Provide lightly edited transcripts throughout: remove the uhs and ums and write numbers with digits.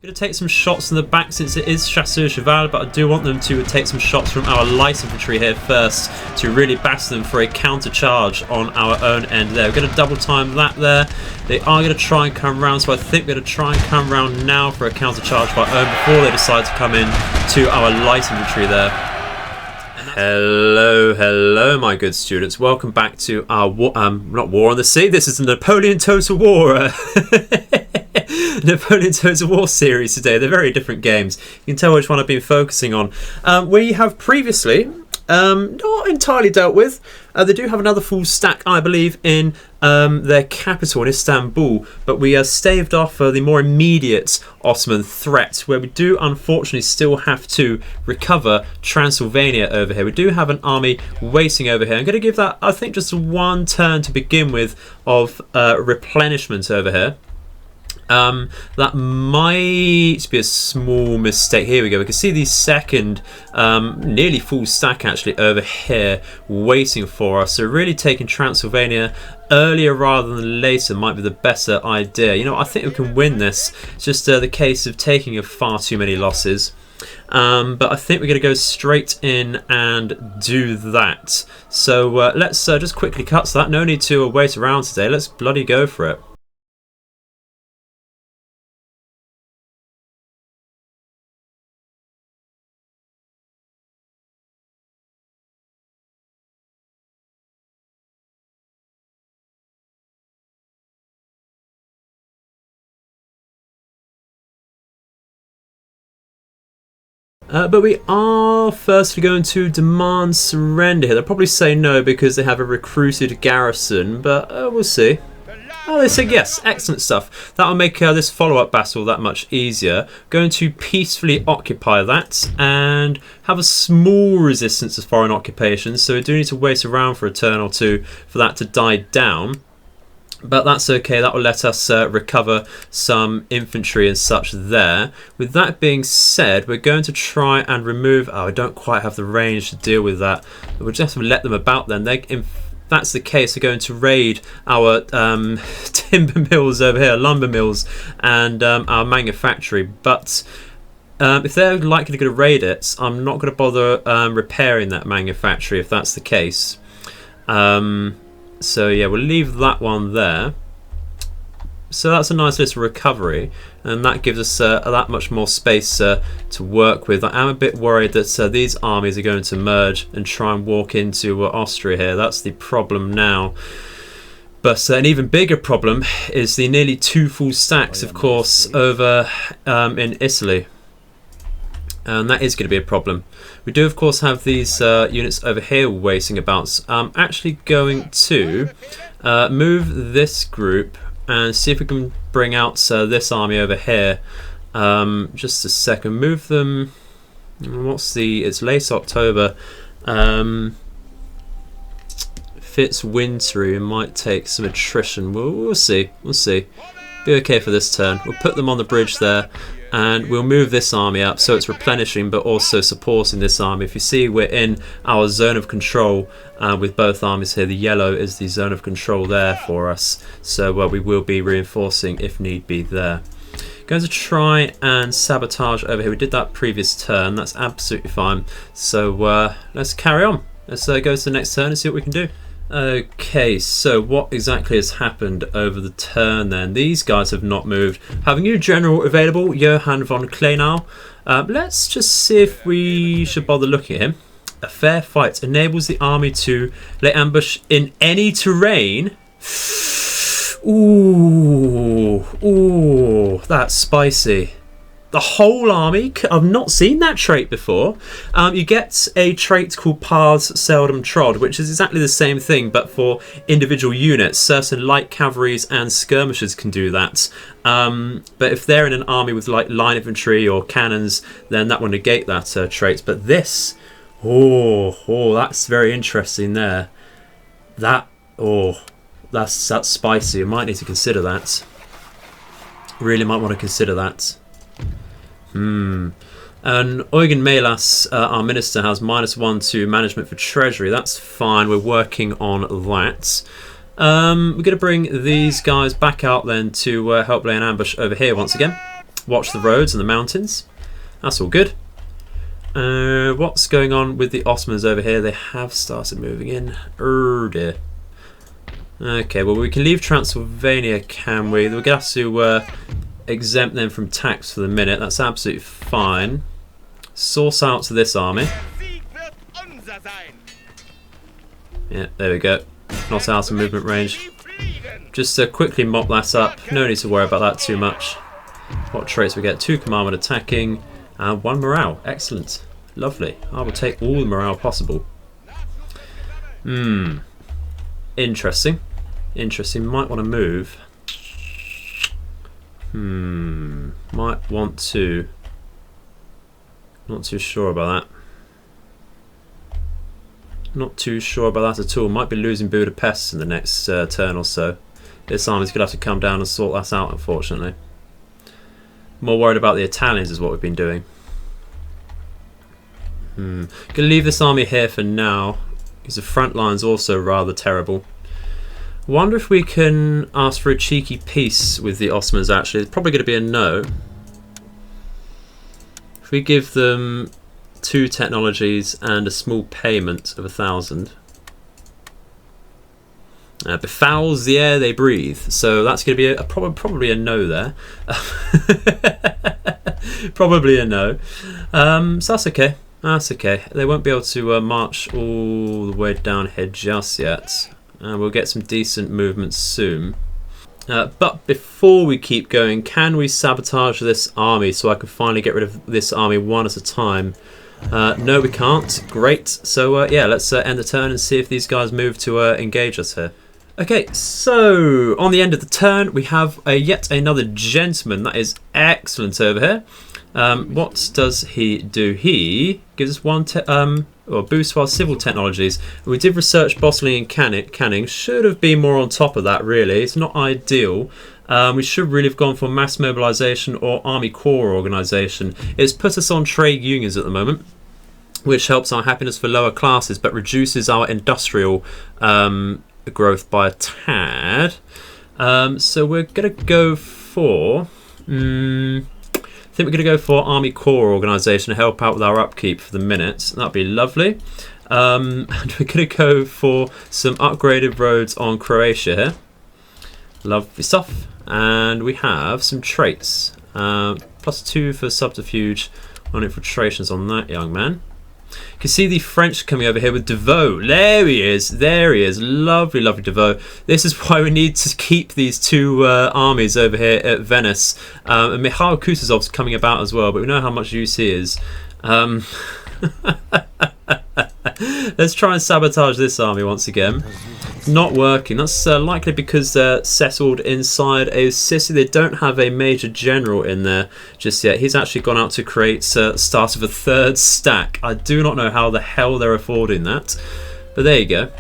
I'm going to take some shots in the back since it is Chasseur Cheval, but I do want them to take some shots from our light infantry here first to really batter them for a counter charge on our own end there. We're going to double time that there. They are going to try and come round, so I think we're going to try and come round now for a counter charge by own before they decide to come in to our light infantry there. Hello my good students. Welcome back to our not War on the Sea. This is the Napoleon Total War. Napoleon Total War series today. They're very different games. You can tell which one I've been focusing on. We have previously not entirely dealt with. They do have another full stack, I believe, in their capital in Istanbul, but we staved off the more immediate Ottoman threat, where we do unfortunately still have to recover Transylvania over here. We do have an army waiting over here. I'm going to give that, I think, just one turn to begin with of replenishment over here. That might be a small mistake. Here we go. We can see the second nearly full stack actually over here waiting for us. So really taking Transylvania earlier rather than later might be the better idea. You know, I think we can win this. It's just the case of taking far too many losses. But I think we're going to go straight in and do that. So let's just quickly cut to that. No need to wait around today. Let's bloody go for it. But we are firstly going to demand surrender here. They'll probably say no because they have a recruited garrison, but we'll see. Oh, they said yes. Excellent stuff. That will make this follow-up battle that much easier. Going to peacefully occupy that and have a small resistance to foreign occupation, so we do need to wait around for a turn or two for that to die down. But that's okay, that will let us recover some infantry and such there. With that being said, we're going to try and remove... Oh, I don't quite have the range to deal with that. We'll just let them about then. If that's the case, they're going to raid our timber mills over here, lumber mills, and our manufactory. But if they're likely going to raid it, I'm not going to bother repairing that manufactory if that's the case. So yeah, we'll leave that one there. So that's a nice little recovery, and that gives us that much more space to work with. I am a bit worried that these armies are going to merge and try and walk into Austria here. That's the problem now. But an even bigger problem is the nearly two full stacks, of course, over in Italy. And that is going to be a problem. We do, of course, have these units over here waiting about. I'm actually going to move this group and see if we can bring out this army over here. Just a second. Move them. It's late October. If it's wintry, it might take some attrition. We'll see. We'll see. Be okay for this turn. We'll put them on the bridge there. And we'll move this army up so it's replenishing but also supporting this army. If you see, we're in our zone of control with both armies here. The yellow is the zone of control there for us. So we will be reinforcing if need be there. Going to try and sabotage over here. We did that previous turn. That's absolutely fine. So let's carry on. Let's go to the next turn and see what we can do. Okay, so what exactly has happened over the turn then? These guys have not moved. Have a new general available, Johann von Kleinau. Let's just see if we should bother looking at him. A fair fight enables the army to lay ambush in any terrain. Ooh, that's spicy. The whole army? I've not seen that trait before. You get a trait called Paths Seldom Trod, which is exactly the same thing, but for individual units. Certain light cavalries and skirmishers can do that. But if they're in an army with like line infantry or cannons, then that will negate that trait. But this, that's very interesting there. That's spicy. You might need to consider that. Really might want to consider that. And Eugen Melas, our minister, has -1 to management for treasury. That's fine. We're working on that. We're going to bring these guys back out then to help lay an ambush over here once again. watch the roads and the mountains. That's all good. What's going on with the Ottomans over here? They have started moving in. Oh dear. Okay, well we can leave Transylvania, can we? We're going to have to exempt them from tax for the minute. That's absolutely fine. Source out to this army. Yeah, there we go. Not out of movement range. Just quickly mop that up. No need to worry about that too much. What traits we get? 2 command when attacking and 1 morale. Excellent. Lovely. I will take all the morale possible. Interesting. Interesting. Might want to move. Might want to. Not too sure about that. Not too sure about that at all. Might be losing Budapest in the next turn or so. This army's going to have to come down and sort that out, unfortunately. More worried about the Italians is what we've been doing. Going to leave this army here for now, because the front line's also rather terrible. Wonder if we can ask for a cheeky peace with the Ottomans, actually. It's probably going to be a no. If we give them 2 technologies and a small payment of 1,000. Befouls the air they breathe. So that's going to be probably a no there. Probably a no. So that's okay. That's okay. They won't be able to march all the way down here just yet. We'll get some decent movement soon. But before we keep going, can we sabotage this army so I can finally get rid of this army one at a time? No, we can't. Great. So yeah, let's end the turn and see if these guys move to engage us here. Okay, so on the end of the turn we have yet another gentleman. That is excellent over here. What does he do? He gives us 1 or boost our civil technologies. We did research bottling and canning. Should have been more on top of that, really. It's not ideal. We should really have gone for mass mobilization or army corps organization. It's put us on trade unions at the moment, which helps our happiness for lower classes but reduces our industrial growth by a tad. So we're going to go for... I think we're going to go for Army Corps organisation to help out with our upkeep for the minute. That'd be lovely. And we're going to go for some upgraded roads on Croatia here. Lovely stuff. And we have some traits. +2 for subterfuge on infiltrations on that young man. You can see the French coming over here with Devoe. There he is. There he is. Lovely, lovely Devoe. This is why we need to keep these 2 armies over here at Venice. And Mikhail Kutuzov's coming about as well, but we know how much use he is. Let's try and sabotage this army once again. Not working. That's likely because they're settled inside a city. They don't have a major general in there just yet. He's actually gone out to create start of a 3rd stack. I do not know how the hell they're affording that, but there you go.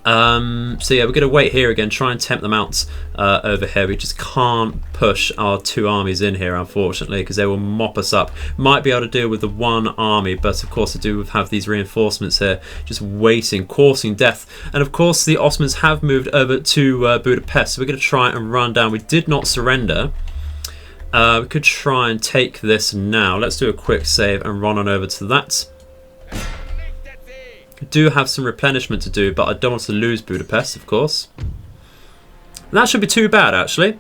So yeah, we're going to wait here again, try and tempt them out over here. We just can't push our 2 armies in here, unfortunately, because they will mop us up. Might be able to deal with the 1 army, but of course I do have these reinforcements here just waiting, coursing death. And of course the Ottomans have moved over to Budapest, so we're going to try and run down. We did not surrender. We could try and take this now. Let's do a quick save and run on over to that. Do have some replenishment to do, but I don't want to lose Budapest, of course. And that should be too bad, actually.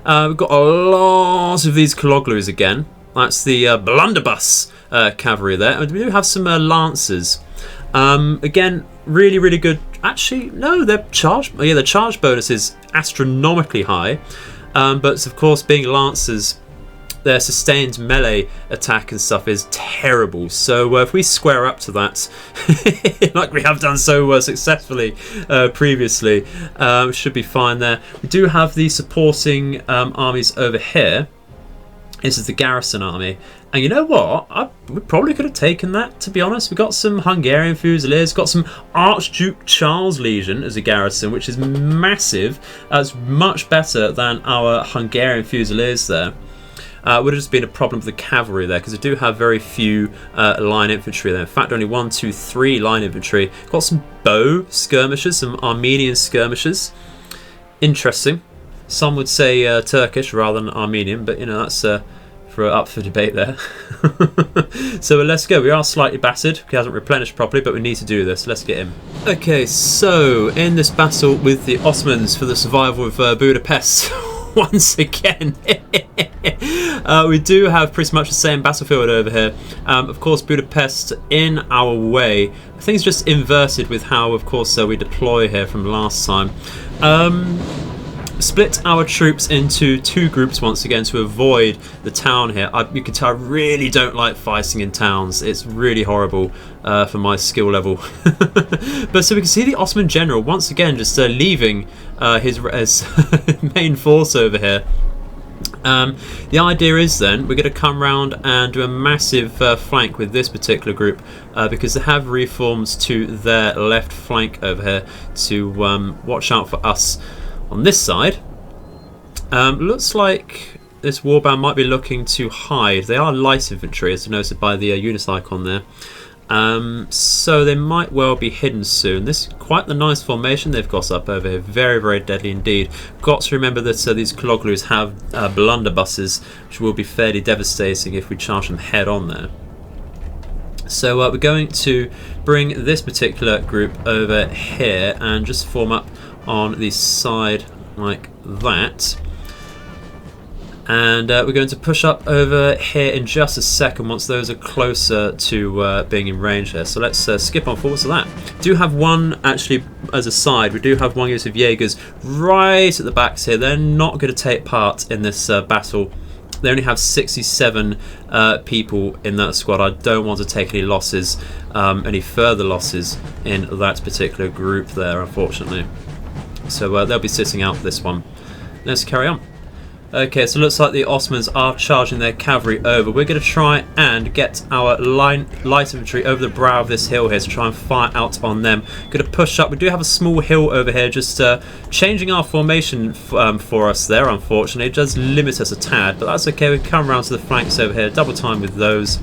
We've got a lot of these Kaloglu's again. That's the blunderbuss cavalry there. And we do have some lancers. Again, really, really good. Actually, no, their charge. Yeah, the charge bonus is astronomically high. But of course, being lancers, their sustained melee attack and stuff is terrible. So if we square up to that, like we have done so successfully previously, should be fine there. We do have the supporting armies over here. This is the garrison army. And you know what? We probably could have taken that, to be honest. We got some Hungarian Fusiliers, got some Archduke Charles Legion as a garrison, which is massive. It's much better than our Hungarian Fusiliers there. Would have just been a problem with the cavalry there, because we do have very few line infantry there. In fact, only 1, 2, 3 line infantry. Got some bow skirmishers, some Armenian skirmishers. Interesting. Some would say Turkish rather than Armenian, but you know, that's up for debate there. So let's go. We are slightly battered. He hasn't replenished properly, but we need to do this. Let's get him. Okay, so in this battle with the Ottomans for the survival of Budapest, once again, we do have pretty much the same battlefield over here. Of course, Budapest in our way. Things just inverted with how, of course, we deploy here from last time. Split our troops into 2 groups once again to avoid the town here. You can tell I really don't like fighting in towns. It's really horrible for my skill level. But so we can see the Ottoman general once again just leaving his main force over here. The idea is then we're going to come round and do a massive flank with this particular group because they have reformed to their left flank over here to watch out for us on this side. Looks like this warband might be looking to hide. They are light infantry, as noted by the unit icon there. So they might well be hidden soon. This is quite the nice formation they've got up over here. Very, very deadly indeed. Got to remember that these Kologlus have blunderbusses, which will be fairly devastating if we charge them head on there. So we're going to bring this particular group over here and just form up on the side like that. And we're going to push up over here in just a second once those are closer to being in range here. So let's skip on forward to that. Do have one, actually, as a side, we do have one unit of Jaegers right at the backs here. They're not going to take part in this battle. They only have 67 people in that squad. I don't want to take any losses, any further losses in that particular group there, unfortunately. So they'll be sitting out this one. Let's carry on. Okay, so it looks like the Ottomans are charging their cavalry over. We're going to try and get our light infantry over the brow of this hill here to try and fire out on them. Going to push up. We do have a small hill over here, just changing our formation for us there, unfortunately. It does limit us a tad, but that's okay. We come around to the flanks over here, double time with those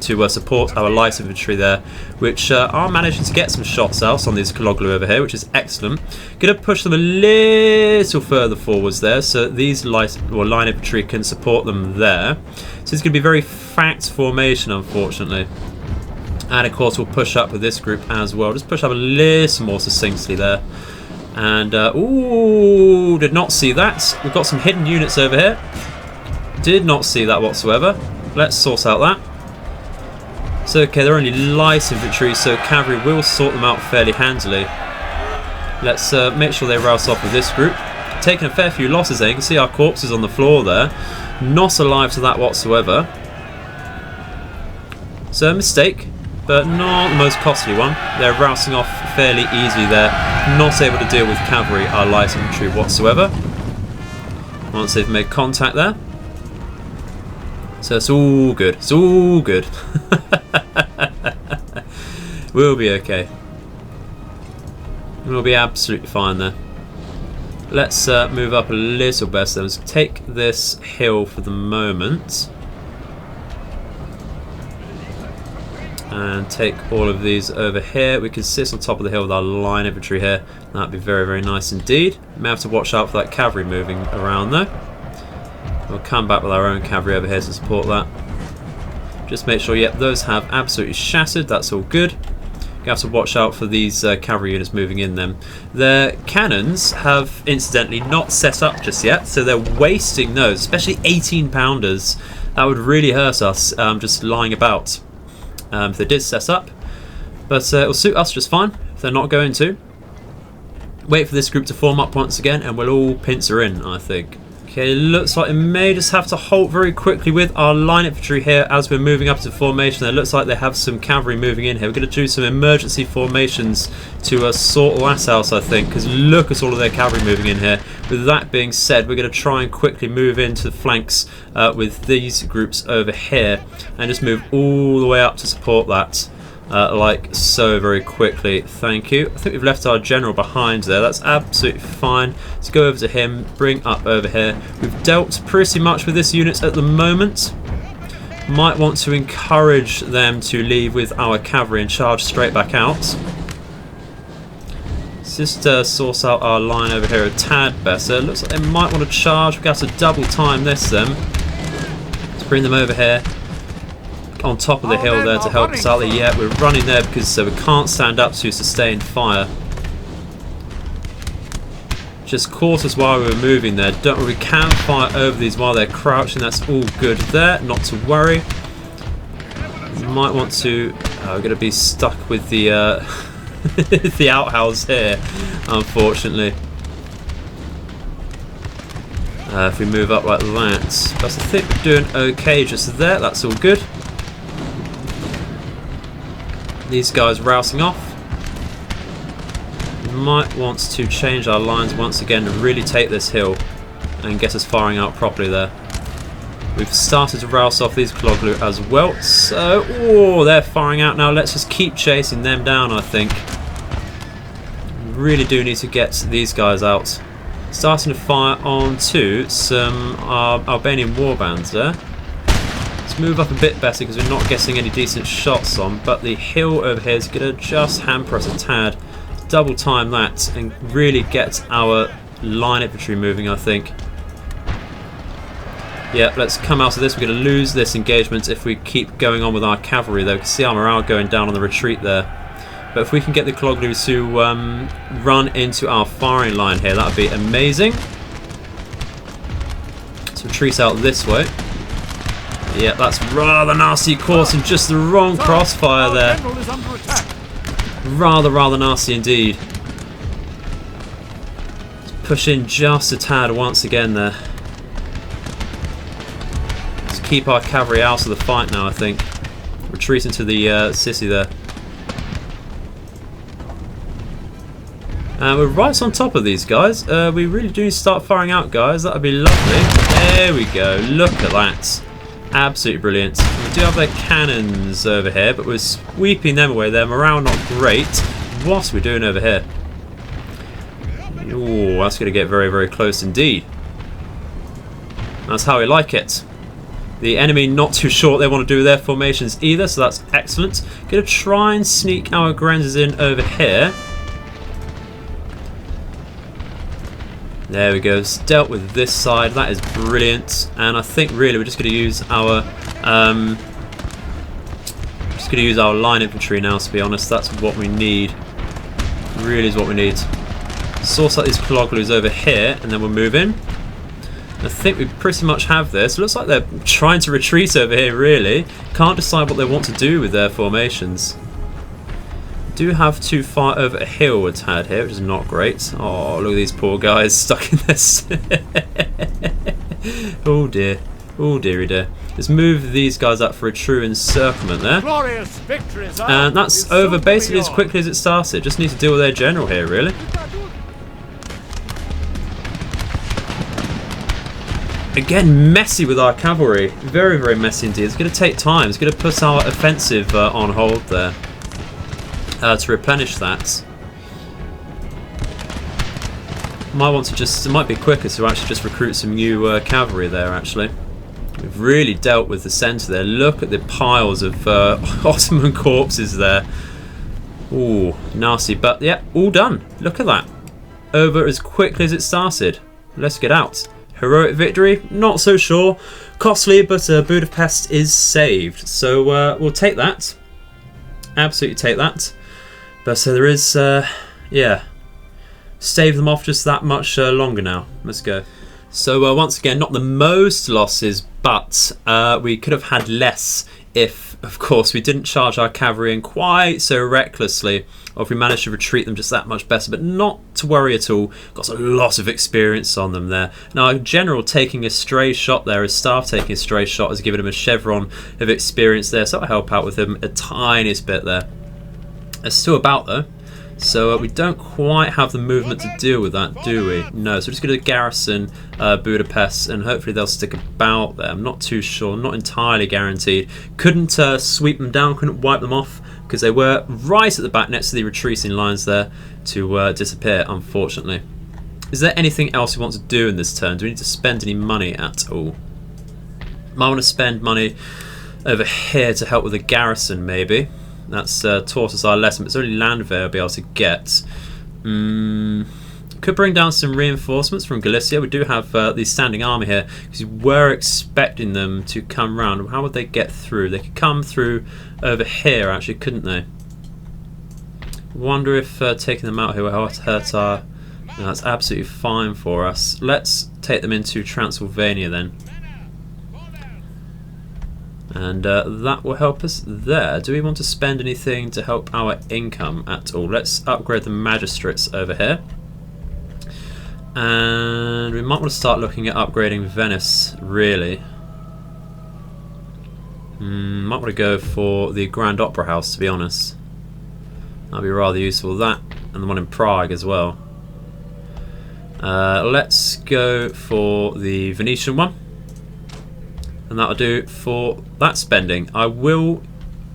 to support our light infantry there, which are managing to get some shots out on these Kaloglu over here, which is excellent. Going to push them a little further forwards there, so these line infantry can support them there. So it's going to be very fact formation, unfortunately. And of course we'll push up with this group as well. Just push up a little more succinctly there. And ooh, did not see that. We've got some hidden units over here. Did not see that whatsoever. Let's sort out that. So okay, they're only light infantry, so cavalry will sort them out fairly handily. Let's make sure they rouse off with this group. Taking a fair few losses there. You can see our corpses on the floor there. Not alive to that whatsoever. So a mistake, but not the most costly one. They're rousing off fairly easily there. Not able to deal with cavalry, our light infantry whatsoever. Once they've made contact there. So it's all good. It's all good. We'll be okay. We'll be absolutely fine there. Let's move up a little bit. So let's take this hill for the moment. And take all of these over here. We can sit on top of the hill with our line infantry here. That'd be very, very nice indeed. May have to watch out for that cavalry moving around though. We'll come back with our own cavalry over here to support that. Just make sure, yep, those have absolutely shattered. That's all good. You have to watch out for these cavalry units moving in them. Their cannons have incidentally not set up just yet, so they're wasting those, especially 18-pounders. That would really hurt us just lying about if they did set up. But it'll suit us just fine if they're not going to. Wait for this group to form up once again and we'll all pincer in, I think. Okay, looks like it may just have to halt very quickly with our line infantry here as we're moving up to formation. It looks like they have some cavalry moving in here. We're going to do some emergency formations to sort that out, I think, because look at all of their cavalry moving in here. With that being said, we're going to try and quickly move into the flanks with these groups over here and just move all the way up to support that. Like so, very quickly. Thank you. I think we've left our general behind there. That's absolutely fine. Let's go over to him, bring up over here. We've dealt pretty much with this unit at the moment. Might want to encourage them to leave with our cavalry and charge straight back out. Let's just source out our line over here a tad better. Looks like they might want to charge. We've got to double time this then. Let's bring them over here on top of the hill there to help us out there. Yeah, we're running there because we can't stand up to sustained fire. Just caught us while we were moving there. Don't worry, we can fire over these while they're crouching. That's all good there, not to worry. You might want to... we're going to be stuck with the the outhouse here, unfortunately. If we move up like that. But I think we're doing okay just there. That's all good. These guys rousing off. We might want to change our lines once again and really take this hill and get us firing out properly there. We've started to rouse off these Kloglu as well, so they're firing out now. Let's just keep chasing them down, I think. We really do need to get these guys out. Starting to fire onto some Albanian warbands there. Let's move up a bit better because we're not getting any decent shots on, but the hill over here is going to just hamper us a tad. Double time that and really get our line infantry moving, I think. Yeah, let's come out of this. We're going to lose this engagement if we keep going on with our cavalry, though. You can see our morale going down on the retreat there. But if we can get the Kloglus to run into our firing line here, that would be amazing. Let's retreat out this way. Yeah, that's rather nasty, caught in just the wrong crossfire there. Rather nasty indeed. Let's push in just a tad once again there. Let's keep our cavalry out of the fight now, I think. Retreating to the city there. And we're right on top of these guys. We really do need to start firing out, guys. That would be lovely. There we go. Look at that. Absolutely brilliant. We do have their cannons over here, but we're sweeping them away. Their morale not great. What are we doing over here? Oh, that's going to get very close indeed. That's how we like it. The enemy not too sure what they want to do with their formations either, so that's excellent. Going to try and sneak our Grenzers in over here. There we go, it's dealt with this side. That is brilliant, and I think really we're just going to use our line infantry now. To be honest, that's what we need. Really is what we need. Source out these Kloglus over here, and then we'll move in. I think we pretty much have this. It looks like they're trying to retreat over here. Really, can't decide what they want to do with their formations. Do have to fight over a hill a tad here, which is not great. Oh, look at these poor guys stuck in this. Oh dear. Oh dearie dear. Let's move these guys up for a true encirclement there. Glorious victories, and that's over basically as quickly as it started. Just need to deal with their general here, really. Again, messy with our cavalry. Very messy indeed. It's going to take time. It's going to put our offensive on hold there. To replenish that. Might want to just, it might be quicker to actually just recruit some new cavalry there actually. We've really dealt with the centre there. Look at the piles of Ottoman corpses there. Ooh, nasty, but yeah, all done. Look at that. Over as quickly as it started. Let's get out. Heroic victory? Not so sure. Costly, but Budapest is saved. So we'll take that. Absolutely take that. But there is, yeah, stave them off just that much longer now. Let's go. So once again, not the most losses, but we could have had less if, of course, we didn't charge our cavalry in quite so recklessly, or if we managed to retreat them just that much better. But not to worry at all. Got a lot of experience on them there. Now, a general taking a stray shot there, his staff taking a stray shot has given him a chevron of experience there, so I'll help out with him a tiniest bit there. It's still about though, so we don't quite have the movement to deal with that, do we? No, so we're just going to garrison Budapest, and hopefully they'll stick about there. I'm not too sure, not entirely guaranteed. Couldn't sweep them down, couldn't wipe them off, because they were right at the back next to the retreating lines there to disappear, unfortunately. Is there anything else we want to do in this turn? Do we need to spend any money at all? Might want to spend money over here to help with the garrison, maybe. That's taught us our lesson, but it's only Landwehr I'll be able to get. Could bring down some reinforcements from Galicia. We do have the standing army here because we were expecting them to come round. How would they get through? They could come through over here, actually, couldn't they? Wonder if taking them out here will hurt our... No, that's absolutely fine for us. Let's take them into Transylvania then. And that will help us there. Do we want to spend anything to help our income at all? Let's upgrade the magistrates over here. And we might want to start looking at upgrading Venice, really. Might want to go for the Grand Opera House, to be honest. That'd be rather useful. That, and the one in Prague as well. Let's go for the Venetian one. And that'll do for that spending. I will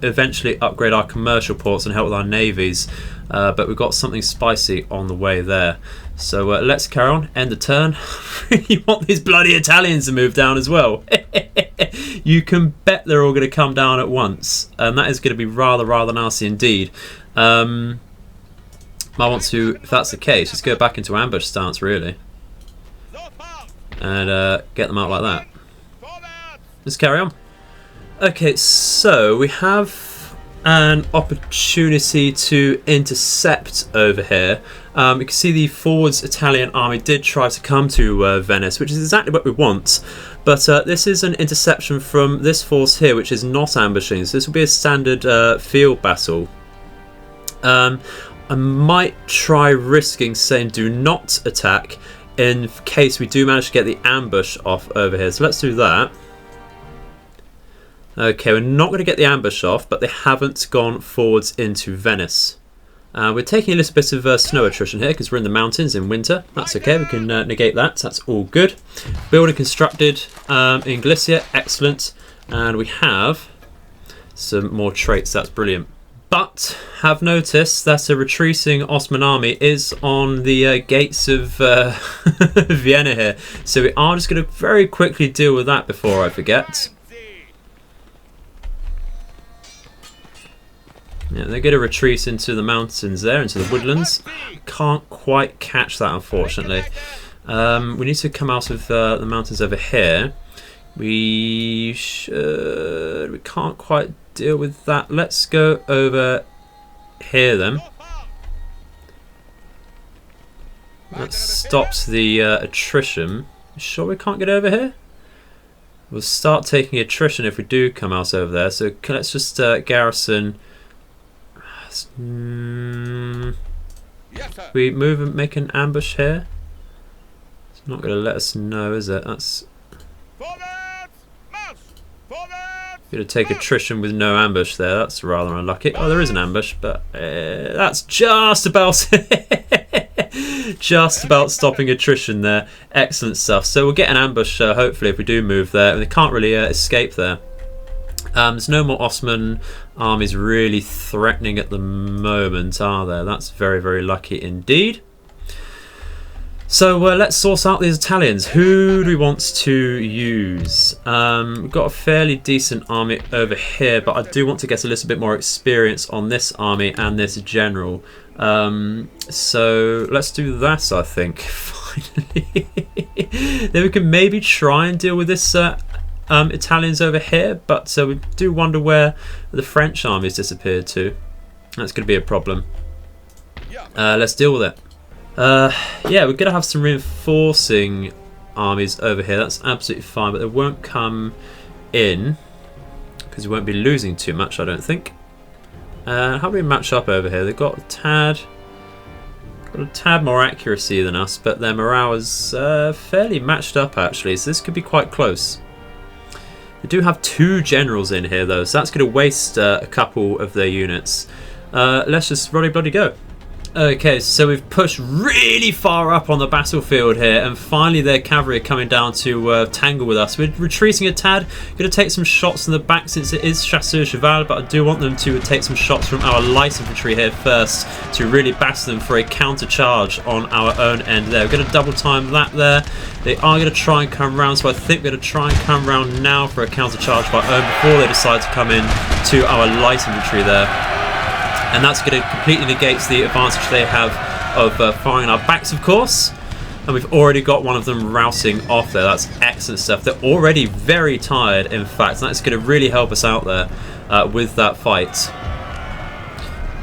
eventually upgrade our commercial ports and help with our navies. But we've got something spicy on the way there. So let's carry on. End the turn. You want these bloody Italians to move down as well. You can bet they're all going to come down at once. And that is going to be rather nasty indeed. I want to, if that's the case, just go back into ambush stance, really. And get them out like that. Let's carry on. Okay, so we have an opportunity to intercept over here. You can see the forwards Italian army did try to come to Venice, which is exactly what we want. But this is an interception from this force here, which is not ambushing. So this will be a standard field battle. I might try risking saying do not attack in case we do manage to get the ambush off over here. So let's do that. Okay, we're not going to get the ambush off, but they haven't gone forwards into Venice. We're taking a little bit of snow attrition here because we're in the mountains in winter. That's okay, we can negate that. That's all good. Building constructed in Galicia, excellent. And we have some more traits, that's brilliant. But have noticed that a retreating Ottoman army is on the gates of Vienna here. So we are just going to very quickly deal with that before I forget. Yeah, they're going to retreat into the mountains there, into the woodlands. Can't quite catch that, unfortunately. We need to come out of the mountains over here. We can't quite deal with that. Let's go over here then. That stops the attrition. Sure we can't get over here? We'll start taking attrition if we do come out over there. So let's just garrison... we move and make an ambush here. It's not going to let us know, is it? That's going to take attrition with no ambush there. That's rather unlucky. Oh, there is an ambush, but that's just about just about stopping attrition there. Excellent stuff. So we'll get an ambush hopefully if we do move there. And they can't really escape there. There's no more Ottoman armies really threatening at the moment, are there? That's very lucky indeed. So let's source out these Italians. Who do we want to use? We've got a fairly decent army over here, but I do want to get a little bit more experience on this army and this general. So let's do that, I think. Finally. Then we can maybe try and deal with this Italians over here, but we do wonder where the French army's disappeared to. That's going to be a problem. Let's deal with it. Yeah, we're going to have some reinforcing armies over here. That's absolutely fine, but they won't come in because we won't be losing too much, I don't think. How do we match up over here? They've got a tad more accuracy than us, but their morale is fairly matched up actually, so this could be quite close. They do have 2 generals in here though, so that's going to waste a couple of their units. Let's just bloody go. Okay, so we've pushed really far up on the battlefield here, and finally their cavalry are coming down to tangle with us. We're retreating a tad, going to take some shots in the back since it is Chasseur Cheval, but I do want them to take some shots from our light infantry here first to really batter them for a counter charge on our own end there. We're going to double time that there. They are going to try and come round, so I think we're going to try and come round now for a counter charge of our own before they decide to come in to our light infantry there. And that's going to completely negate the advantage they have of firing our backs, of course. And we've already got one of them routing off there. That's excellent stuff. They're already very tired, in fact. And that's going to really help us out there with that fight.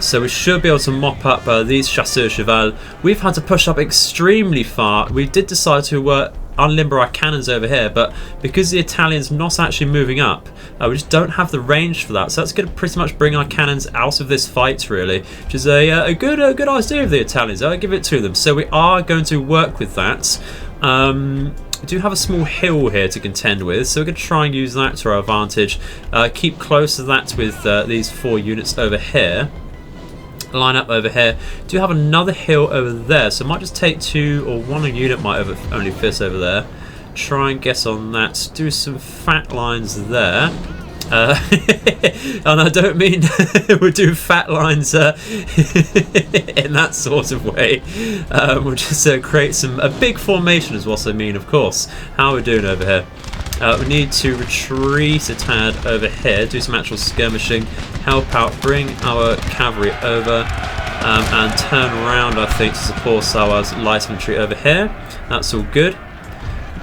So we should be able to mop up these chasseurs cheval. We've had to push up extremely far. We did decide to unlimber our cannons over here, but because the Italians not actually moving up, we just don't have the range for that. So that's going to pretty much bring our cannons out of this fight, really, which is a good idea of the Italians. I'll give it to them. So we are going to work with that. We do have a small hill here to contend with, so we're going to try and use that to our advantage. Keep close to that with these 4 units over here. Line up over here. Do have another hill over there, so I might just take 2 or 1 unit might only fit over there. Try and get on that. Do some fat lines there. And I don't mean we'll do fat lines in that sort of way. We'll just create a big formation is what I mean, of course. How are we doing over here? We need to retreat a tad over here, do some actual skirmishing, help out, bring our cavalry over, and turn around, I think, to support our light infantry over here. That's all good.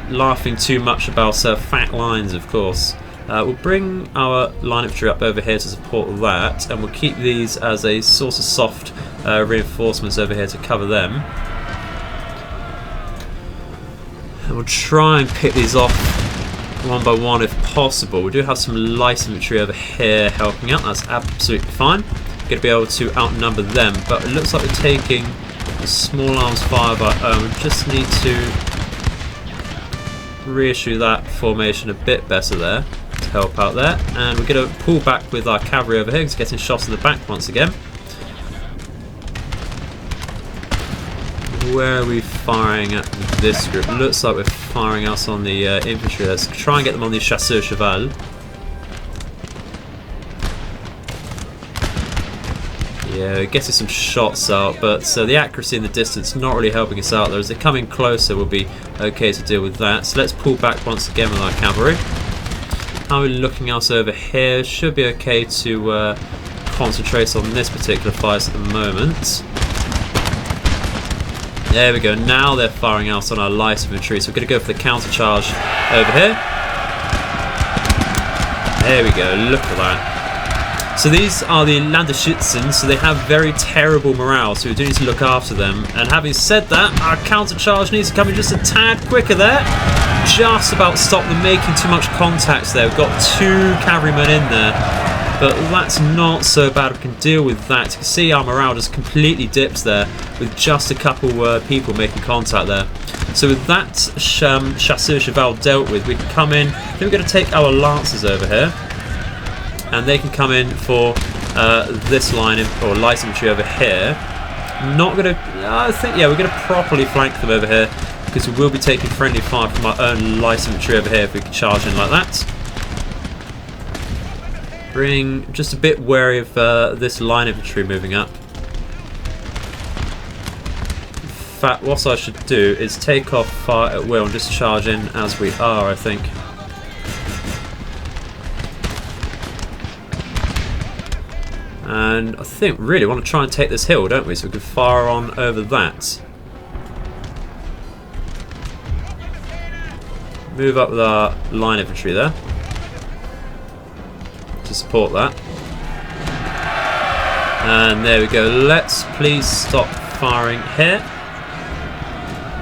Laughing too much about fat lines, of course. We'll bring our line infantry up over here to support that, and we'll keep these as a sort of soft reinforcements over here to cover them. And we'll try and pick these off one by one if possible. We do have some light infantry over here helping out. That's absolutely fine. Going to be able to outnumber them, but it looks like we're taking a small arms fire of our own. We just need to reissue that formation a bit better there to help out there. And we're going to pull back with our cavalry over here because getting shots in the back once again. Where are we firing at this group? Looks like we're firing us on the infantry. Let's try and get them on the chasseurs cheval. Yeah, getting some shots out, but the accuracy in the distance not really helping us out there. As they come in closer, we'll be okay to deal with that. So let's pull back once again with our cavalry. How are we looking else over here? Should be okay to concentrate on this particular fight at the moment. There we go, now they're firing out on our light infantry, so we're going to go for the counter charge over here. There we go, look at that. So these are the Landesschützen, so they have very terrible morale, so we do need to look after them. And having said that, our counter charge needs to come in just a tad quicker there. Just about stop them making too much contact there. We've got 2 cavalrymen in there. But that's not so bad. We can deal with that. You can see our morale just completely dipped there with just a couple people making contact there. So with that chasseur cheval dealt with, we can come in. Then we're going to take our lancers over here, and they can come in for this line or light infantry over here. Not going to. I think we're going to properly flank them over here because we will be taking friendly fire from our own light infantry over here if we can charge in like that. Bring just a bit wary of this line infantry moving up. In fact, what I should do is take off fire at will and just charge in as we are, I think. And I think really want to try and take this hill, don't we? So we can fire on over that. Move up with our line infantry there to support that. And there we go. Let's please stop firing here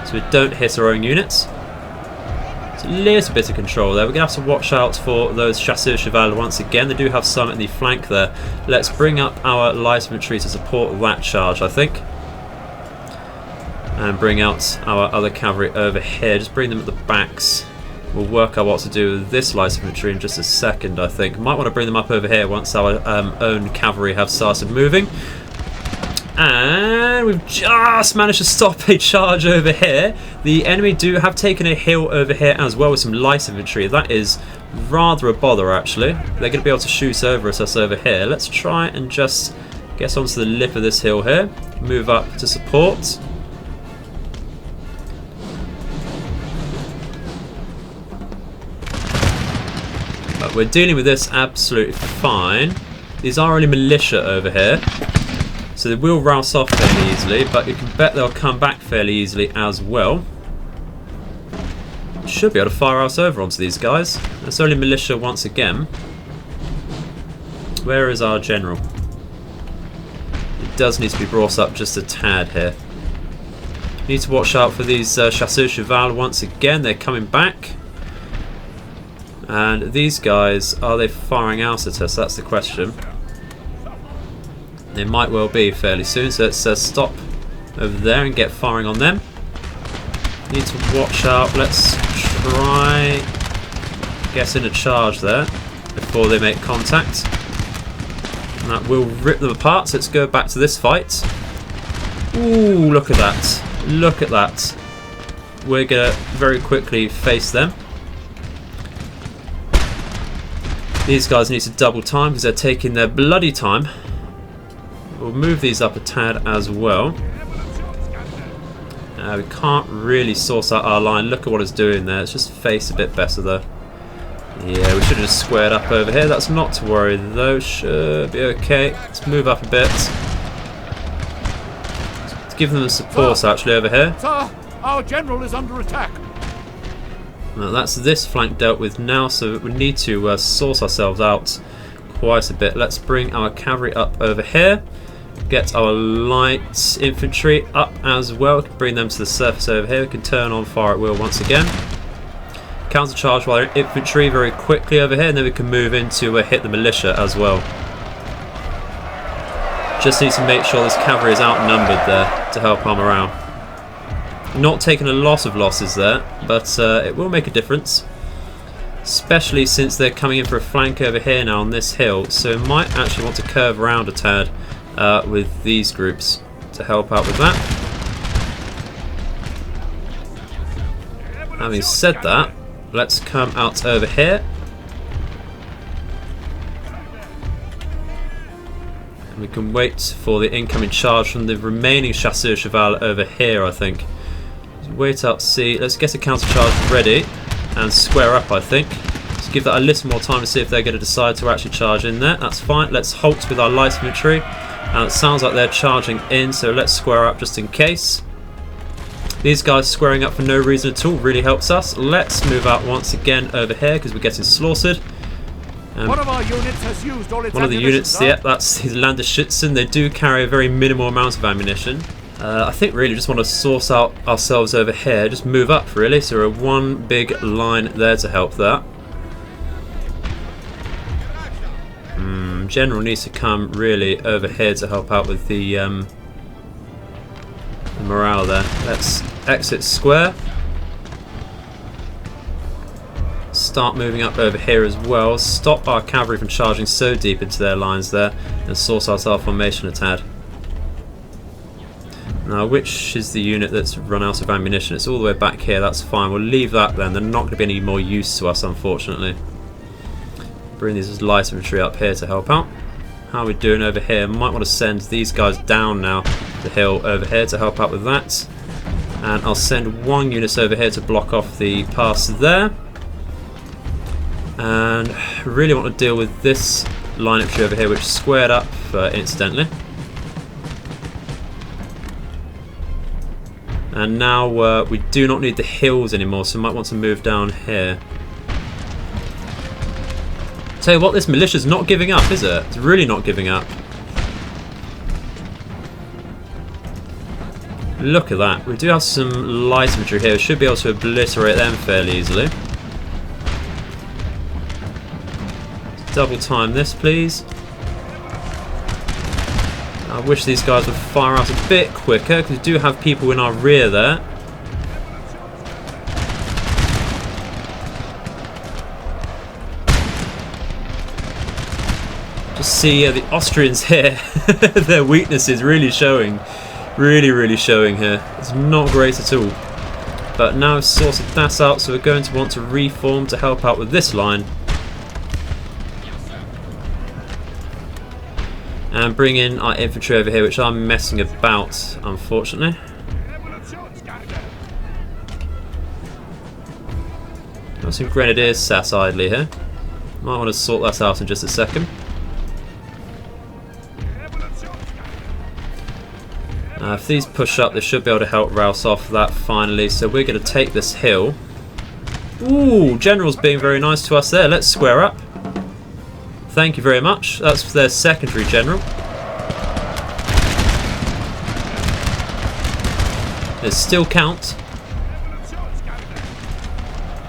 so we don't hit our own units. It's a little bit of control there. We're going to have to watch out for those chasseurs cheval once again. They do have some in the flank there. Let's bring up our light infantry to support that charge, I think. And bring out our other cavalry over here. Just bring them at the backs. We'll work out what to do with this light infantry in just a second, I think. Might want to bring them up over here once our own cavalry have started moving. And we've just managed to stop a charge over here. The enemy do have taken a hill over here as well with some light infantry. That is rather a bother, actually. They're going to be able to shoot over at us over here. Let's try and just get onto the lip of this hill here. Move up to support. We're dealing with this absolutely fine. These are only militia over here. So they will rouse off fairly easily, but you can bet they'll come back fairly easily as well. Should be able to fire us over onto these guys. It's only militia once again. Where is our general? It does need to be brought up just a tad here. Need to watch out for these chasseurs cheval once again. They're coming back. And these guys, are they firing out at us? That's the question. They might well be fairly soon, so let's stop over there and get firing on them. Need to watch out. Let's try get in a charge there before they make contact. And that will rip them apart, so let's go back to this fight. Ooh, look at that. Look at that. We're going to very quickly face them. These guys need to double time because they're taking their bloody time. We'll move these up a tad as well. We can't really source out our line. Look at what it's doing there. Let's just face a bit better though. Yeah, we should have just squared up over here. That's not to worry though. Should be okay. Let's move up a bit. Let's give them the support actually over here. Sir, our general is under attack. Now, that's this flank dealt with now, so we need to source ourselves out quite a bit. Let's bring our cavalry up over here. Get our light infantry up as well. We can bring them to the surface over here. We can turn on fire at will once again. Counter-charge our infantry very quickly over here, and then we can move into hit the militia as well. Just need to make sure this cavalry is outnumbered there to help our morale. Not taking a lot of losses there, but it will make a difference. Especially since they're coming in for a flank over here now on this hill, so might actually want to curve around a tad with these groups to help out with that. Having said that, let's come out over here. And we can wait for the incoming charge from the remaining chasseurs cheval over here, I think. Wait up, see. Let's get a counter charge ready and square up, I think. Let's give that a little more time to see if they're going to decide to actually charge in there. That's fine. Let's halt with our light infantry. And it sounds like they're charging in, so let's square up just in case. These guys squaring up for no reason at all really helps us. Let's move out once again over here because we're getting slaughtered. One of our units has used all its one of the units, yeah, that's his Landesschützen. They do carry a very minimal amount of ammunition. I think really just want to source out ourselves over here, just move up really, so we're one big line there to help that. General needs to come really over here to help out with the morale there. Let's exit square. Start moving up over here as well, stop our cavalry from charging so deep into their lines there, and source out our formation a tad. Now, which is the unit that's run out of ammunition? It's all the way back here, that's fine. We'll leave that then. They're not going to be any more use to us, unfortunately. Bring these light infantry up here to help out. How are we doing over here? Might want to send these guys down now the hill over here to help out with that. And I'll send one unit over here to block off the pass there. And really want to deal with this line infantry over here, which is squared up incidentally. And now we do not need the hills anymore, so we might want to move down here. Tell you what, this militia's not giving up, is it? It's really not giving up. Look at that. We do have some light infantry here. We should be able to obliterate them fairly easily. Double time this, please. I wish these guys would fire out a bit quicker, because we do have people in our rear there. Just see the Austrians here, their weakness is really showing. Really showing here. It's not great at all. But now we've sorted that out, so we're going to want to reform to help out with this line. And bring in our infantry over here, which I'm messing about, unfortunately. Got some grenadiers sat idly here. Might want to sort that out in just a second. If these push up, they should be able to help rouse off that finally. So we're going to take this hill. Ooh, General's being very nice to us there. Let's square up. Thank you very much. That's their secondary general. There's still count.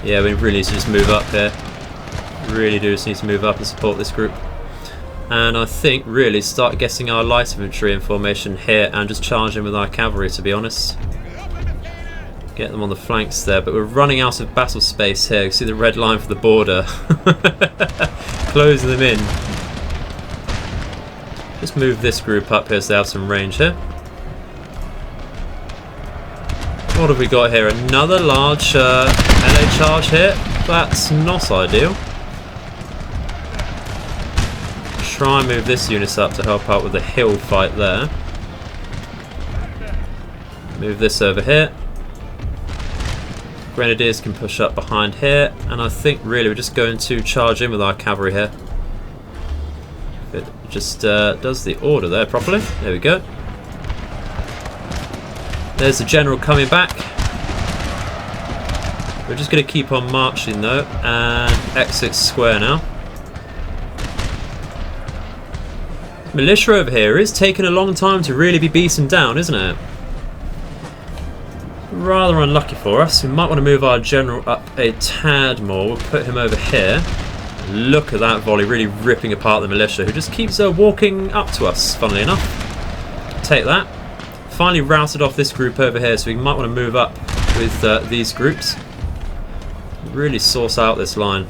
Yeah, we really need to just move up here. Really do just need to move up and support this group. And I think really start getting our light infantry in formation here and just charging with our cavalry, to be honest. Get them on the flanks there, but we're running out of battle space here. You see the red line for the border. Closing them in. Just move this group up here so they have some range here. What have we got here? Another large LA charge here. That's not ideal. Try and move this unit up to help out with the hill fight there. Move this over here. Grenadiers can push up behind here, and I think really we're just going to charge in with our cavalry here. If it just does the order there properly. There we go. There's the general coming back. We're just going to keep on marching though, and exit square now. Militia over here is taking a long time to really be beaten down, isn't it? Rather unlucky for us. We might want to move our general up a tad more. We'll put him over here. Look at that volley, really ripping apart the militia, who just keeps walking up to us, funnily enough. Take that. Finally routed off this group over here, so we might want to move up with these groups. Really source out this line.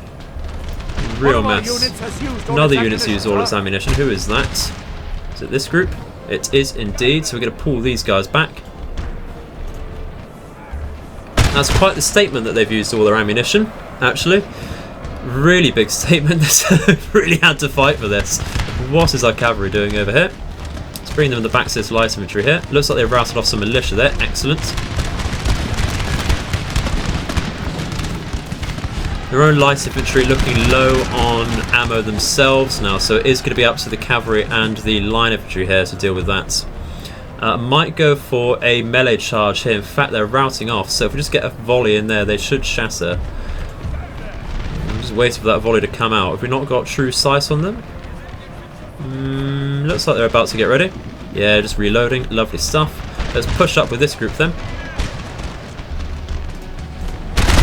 Real mess. Another unit's used all its ammunition. Who is that? Is it this group? It is indeed, so we're going to pull these guys back. That's quite the statement that they've used all their ammunition, actually. Really big statement. They've really had to fight for this. What is our cavalry doing over here? Let's bring them in the back to this light infantry here. Looks like they've routed off some militia there. Excellent. Their own light infantry looking low on ammo themselves now, so it is going to be up to the cavalry and the line infantry here to deal with that. Might go for a melee charge here. In fact, they're routing off, so if we just get a volley in there, they should shatter. I'm just waiting for that volley to come out. Have we not got true sight on them? Looks like they're about to get ready. Yeah, just reloading. Lovely stuff. Let's push up with this group then.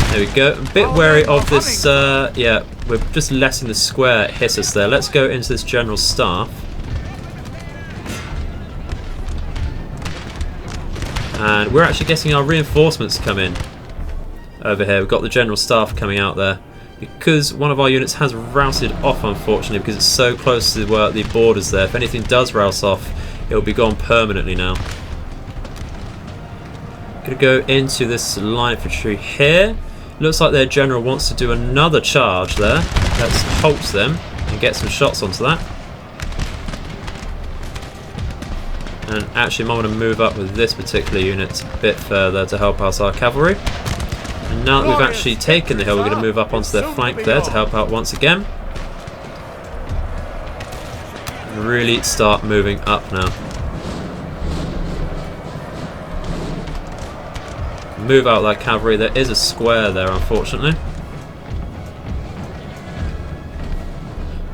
There we go. A bit wary of this. Yeah, we're just letting the square hit us there. Let's go into this general staff. And we're actually getting our reinforcements come in over here. We've got the general staff coming out there because one of our units has routed off, unfortunately, because it's so close to the borders there. If anything does rouse off, it'll be gone permanently now. Gonna go into this line infantry here. Looks like their general wants to do another charge there. Let's halt them and get some shots onto that. And actually I might want to move up with this particular unit a bit further to help out our cavalry. And now that we've actually taken the hill, we're going to move up onto their flank there to help out once again. Really start moving up now. Move out that cavalry. There is a square there, unfortunately.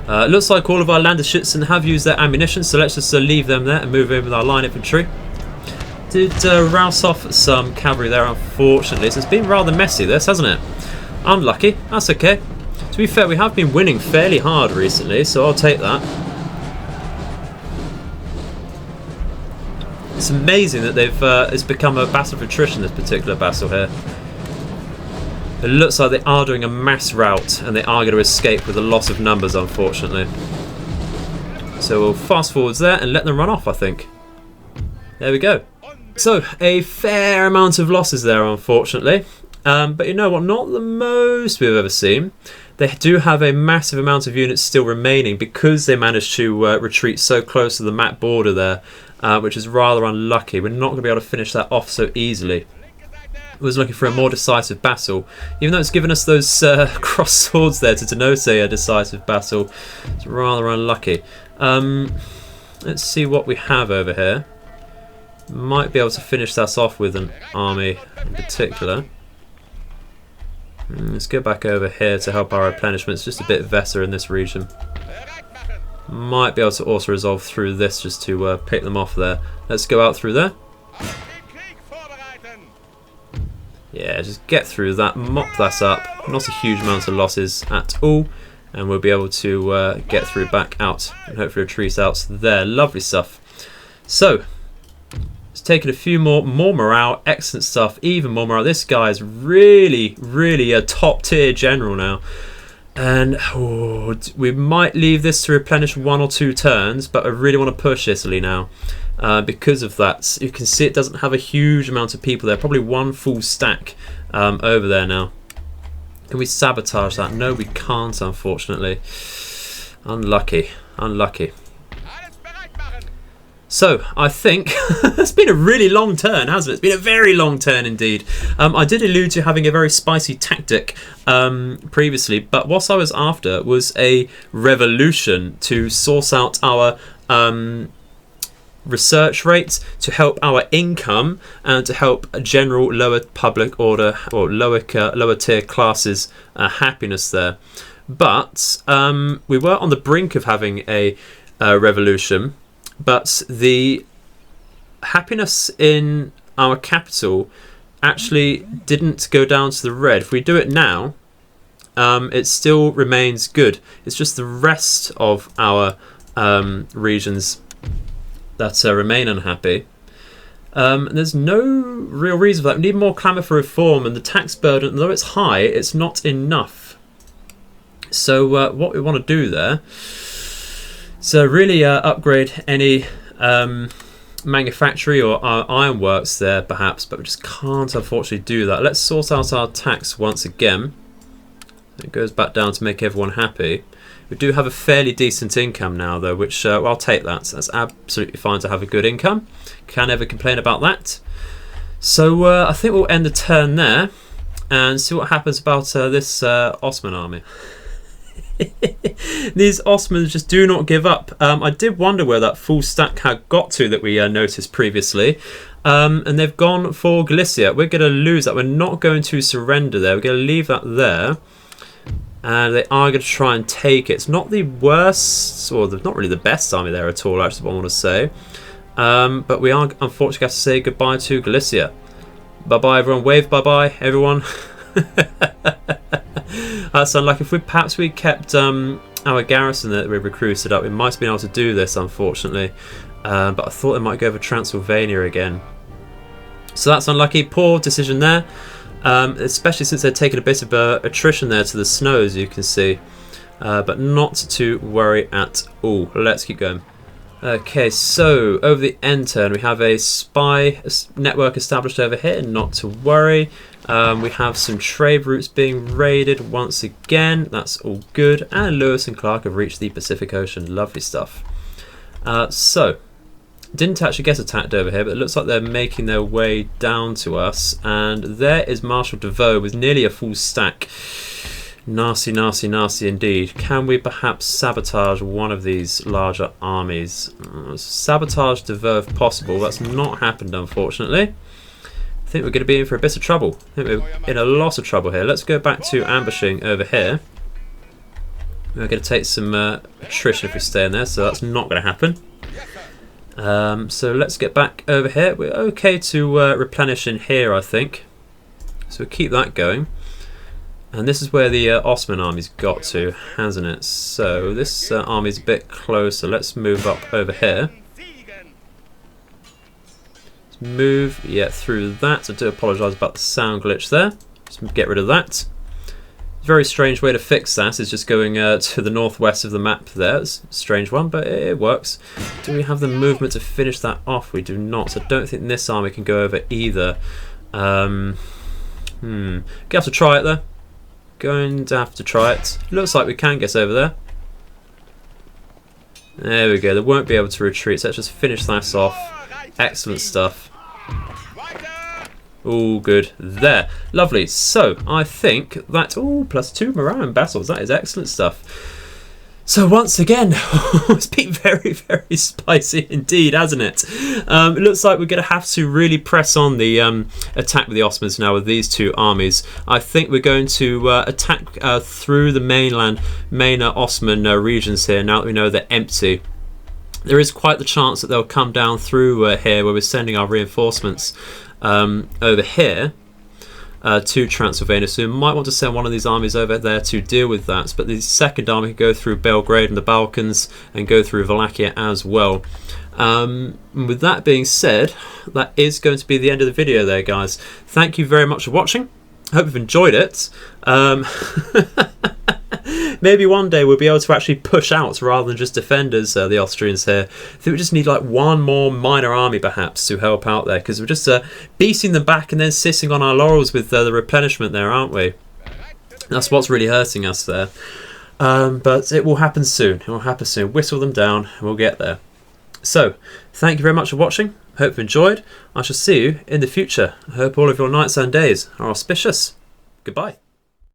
Looks like all of our Landesschützen have used their ammunition, so let's just leave them there and move in with our line infantry. Did rouse off some cavalry there, unfortunately. So it's been rather messy, this, hasn't it? Unlucky. That's okay. To be fair, we have been winning fairly hard recently, so I'll take that. It's amazing that it's become a battle of attrition, this particular battle here. It looks like they are doing a mass rout and they are going to escape with a loss of numbers, unfortunately. So we'll fast forwards there and let them run off, I think. There we go. So, a fair amount of losses there, unfortunately. But you know what? Not the most we've ever seen. They do have a massive amount of units still remaining because they managed to retreat so close to the map border there, which is rather unlucky. We're not going to be able to finish that off so easily. I was looking for a more decisive battle, even though it's given us those cross swords there to denote a decisive battle. It's rather unlucky. Let's see what we have over here. Might be able to finish that off with an army in particular. Let's go back over here to help our replenishments. Just a bit better in this region. Might be able to also resolve through this just to pick them off there. Let's go out through there. Yeah, just get through that, mop that up. Not a huge amount of losses at all. And we'll be able to get through back out and hopefully retreat out there. Lovely stuff. So, it's taken a few more morale. Excellent stuff. Even more morale. This guy is really, really a top tier general now. And we might leave this to replenish 1 or 2 turns, but I really want to push Italy now. Because of that, you can see it doesn't have a huge amount of people there. Probably 1 full stack over there now. Can we sabotage that? No, we can't, unfortunately. Unlucky. Unlucky. So, I think it's been a really long turn, hasn't it? It's been a very long turn indeed. I did allude to having a very spicy tactic previously, but what I was after was a revolution to source out our research rates, to help our income, and to help general lower public order or lower tier classes happiness there. But we were on the brink of having a revolution, but the happiness in our capital actually didn't go down to the red. If we do it now, it still remains good. It's just the rest of our regions that remain unhappy. There's no real reason for that. We need more clamour for reform, and the tax burden, though it's high, it's not enough. So what we want to do there is really upgrade any manufactory or ironworks there perhaps, but we just can't unfortunately do that. Let's sort out our tax once again. It goes back down to make everyone happy. We do have a fairly decent income now though, which well, I'll take that. That's absolutely fine to have a good income. Can't ever complain about that. So I think we'll end the turn there and see what happens about this Ottoman army. These Ottomans just do not give up. I did wonder where that full stack had got to that we noticed previously. And they've gone for Galicia. We're going to lose that. We're not going to surrender there. We're going to leave that there. And they are going to try and take it. It's not the worst, or not really the best army there at all, actually, what I want to say. But we are unfortunately going to have to say goodbye to Galicia. Bye-bye, everyone. Wave bye-bye, everyone. That's unlucky. If perhaps we kept our garrison that we recruited up, we might have been able to do this, unfortunately. But I thought they might go over Transylvania again. So that's unlucky. Poor decision there. Especially since they're taking a bit of attrition there to the snows, you can see. But not to worry at all. Let's keep going. Okay, so over the end turn, we have a spy network established over here. Not to worry. We have some trade routes being raided once again. That's all good. And Lewis and Clark have reached the Pacific Ocean. Lovely stuff. So, didn't actually get attacked over here, but it looks like they're making their way down to us. And there is Marshal DeVoe with nearly a full stack. Nasty, nasty, nasty indeed. Can we perhaps sabotage one of these larger armies? Sabotage DeVoe if possible. That's not happened, unfortunately. I think we're going to be in for a bit of trouble. I think we're in a lot of trouble here. Let's go back to ambushing over here. We're going to take some attrition if we stay in there, so that's not going to happen. So let's get back over here. We're okay to replenish in here, I think. So we'll keep that going. And this is where the Ottoman army's got to, hasn't it? So this army's a bit closer. Let's move up over here. Let's move, yeah, through that. I do apologise about the sound glitch there. Just get rid of that. Very strange way to fix that is just going to the northwest of the map there. It's a strange one, but it works. Do we have the movement to finish that off? We do not. I don't think this army can go over either. Gonna have to try it though. Going to have to try it. Looks like we can get over there. There we go. They won't be able to retreat, so let's just finish that off. Excellent stuff. All good there. Lovely. So I think that, oh, +2 morale in battles. That is excellent stuff. So once again, it's been very, very spicy indeed, hasn't it? It looks like we're going to have to really press on the attack with the Ottomans now with these two armies. I think we're going to attack through the main Ottoman regions here, now that we know they're empty. There is quite the chance that they'll come down through here where we're sending our reinforcements over here. To Transylvania, so we might want to send one of these armies over there to deal with that, but the second army could go through Belgrade and the Balkans and go through Wallachia as well. With that being said, that is going to be the end of the video there, guys. Thank you very much for watching. I hope you've enjoyed it. Maybe one day we'll be able to actually push out rather than just defend as the Austrians here. I think we just need like one more minor army perhaps to help out there, because we're just beating them back and then sitting on our laurels with the replenishment there, aren't we? That's what's really hurting us there. But it will happen soon. It will happen soon. Whistle them down and we'll get there. So, thank you very much for watching. Hope you enjoyed. I shall see you in the future. I hope all of your nights and days are auspicious. Goodbye.